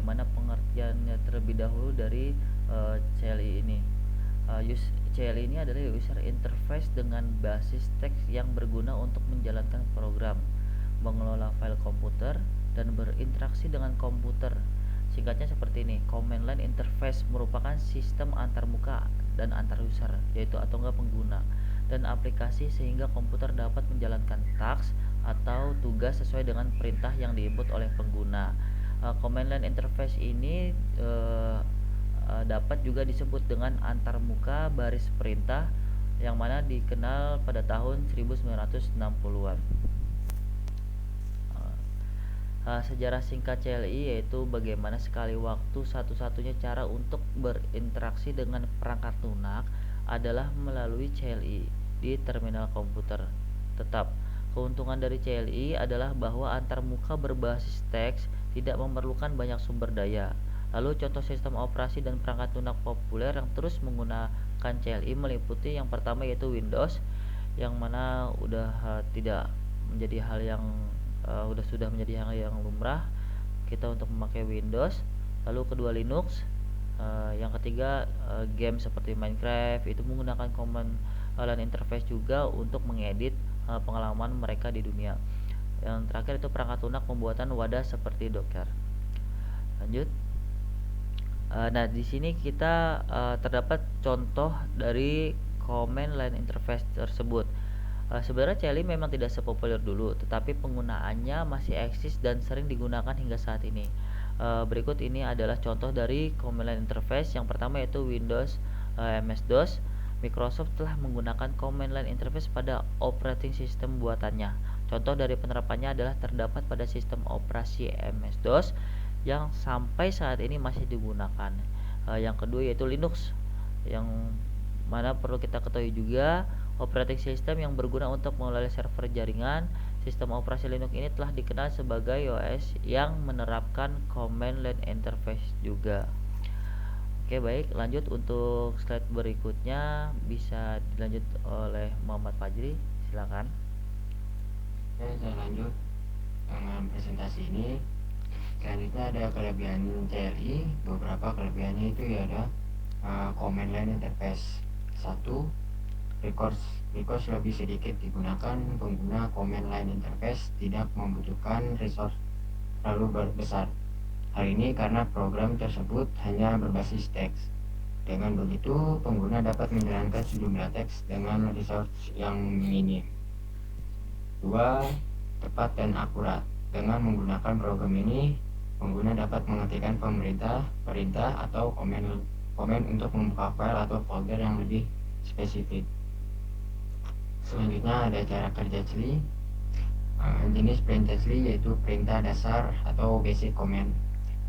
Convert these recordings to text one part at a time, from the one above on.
bagaimana pengertiannya terlebih dahulu dari CLI ini. CLI ini adalah user interface dengan basis teks yang berguna untuk menjalankan program, mengelola file komputer, dan berinteraksi dengan komputer. Singkatnya seperti ini, command line interface merupakan sistem antarmuka dan antar user, yaitu atau enggak pengguna, dan aplikasi sehingga komputer dapat menjalankan task atau tugas sesuai dengan perintah yang diinput oleh pengguna. Command line interface ini dapat juga disebut dengan antarmuka baris perintah, yang mana dikenal pada tahun 1960-an. Sejarah singkat CLI yaitu bagaimana sekali waktu satu-satunya cara untuk berinteraksi dengan perangkat lunak adalah melalui CLI di terminal komputer. Tetap, keuntungan dari CLI adalah bahwa antarmuka berbasis teks tidak memerlukan banyak sumber daya. Lalu contoh sistem operasi dan perangkat lunak populer yang terus menggunakan CLI meliputi yang pertama yaitu Windows, yang mana tidak menjadi hal yang sudah menjadi hal yang lumrah kita untuk memakai Windows. Lalu kedua Linux, yang ketiga game seperti Minecraft itu menggunakan command line interface juga untuk mengedit pengalaman mereka di dunia. Yang terakhir itu perangkat lunak pembuatan wadah seperti Docker. Lanjut. Nah, di sini kita terdapat contoh dari command line interface tersebut. Sebenarnya CLI memang tidak sepopuler dulu, tetapi penggunaannya masih eksis dan sering digunakan hingga saat ini. Berikut ini adalah contoh dari command line interface. Yang pertama yaitu Windows MS-DOS. Microsoft telah menggunakan command line interface pada operating system buatannya. Contoh dari penerapannya adalah terdapat pada sistem operasi MS-DOS yang sampai saat ini masih digunakan. Yang kedua yaitu Linux, yang mana perlu kita ketahui juga operating system yang berguna untuk mengelola server jaringan. Sistem operasi Linux ini telah dikenal sebagai OS yang menerapkan command line interface juga. Oke, baik, lanjut untuk slide berikutnya bisa dilanjut oleh Muhammad Fajri, silakan. Oke, saya lanjut dengan presentasi ini. Selanjutnya ada kelebihan CLI. Beberapa kelebihannya itu ya ada command line interface. Satu, resource lebih sedikit digunakan. Pengguna command line interface tidak membutuhkan resource terlalu besar. Hal ini karena program tersebut hanya berbasis teks. Dengan begitu, pengguna dapat menjalankan sejumlah teks dengan resource yang minim. Dua, tepat dan akurat. Dengan menggunakan program ini, pengguna dapat mengetikkan perintah atau komen untuk membuka file atau folder yang lebih spesifik. Selanjutnya ada cara kerja CLI. Jenis perintah CLI yaitu perintah dasar atau basic command.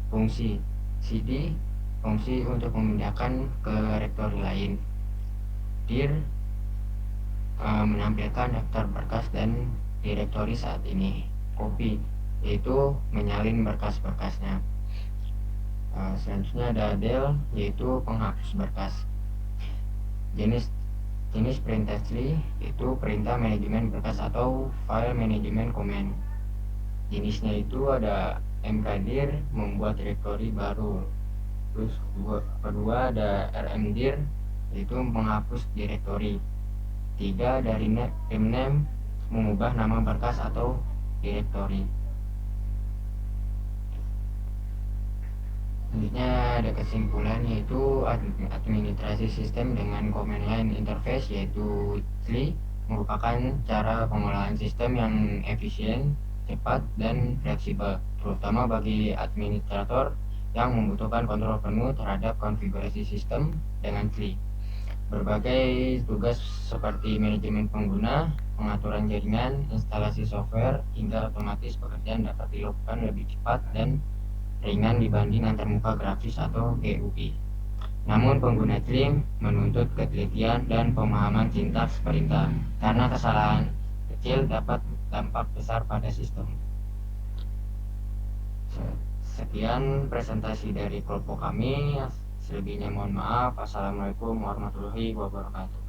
Fungsi cd, fungsi untuk memindahkan ke rektori lain. dir, menampilkan daftar berkas dan direktori saat ini. Copy, yaitu menyalin berkas-berkasnya. Selanjutnya ada del, yaitu penghapus berkas. Jenis perintah CLI itu perintah manajemen berkas atau file manajemen command. Jenisnya itu ada mkdir, membuat direktori baru. Terus kedua ada rmdir, yaitu menghapus direktori. Tiga dari rename, mengubah nama berkas atau direktori. Selanjutnya ada kesimpulan yaitu administrasi sistem dengan command line interface yaitu CLI merupakan cara pengelolaan sistem yang efisien, cepat, dan fleksibel, terutama bagi administrator yang membutuhkan kontrol penuh terhadap konfigurasi sistem dengan CLI. Berbagai tugas seperti manajemen pengguna, pengaturan jaringan, instalasi software, hingga otomatis pekerjaan dapat dilakukan lebih cepat dan ringan dibanding antarmuka grafis atau GUI. Namun pengguna CLI menuntut ketelitian dan pemahaman sintaks perintah, karena kesalahan kecil dapat dampak besar pada sistem. Sekian presentasi dari kelompok kami. Selebihnya mohon maaf. Assalamualaikum warahmatullahi wabarakatuh.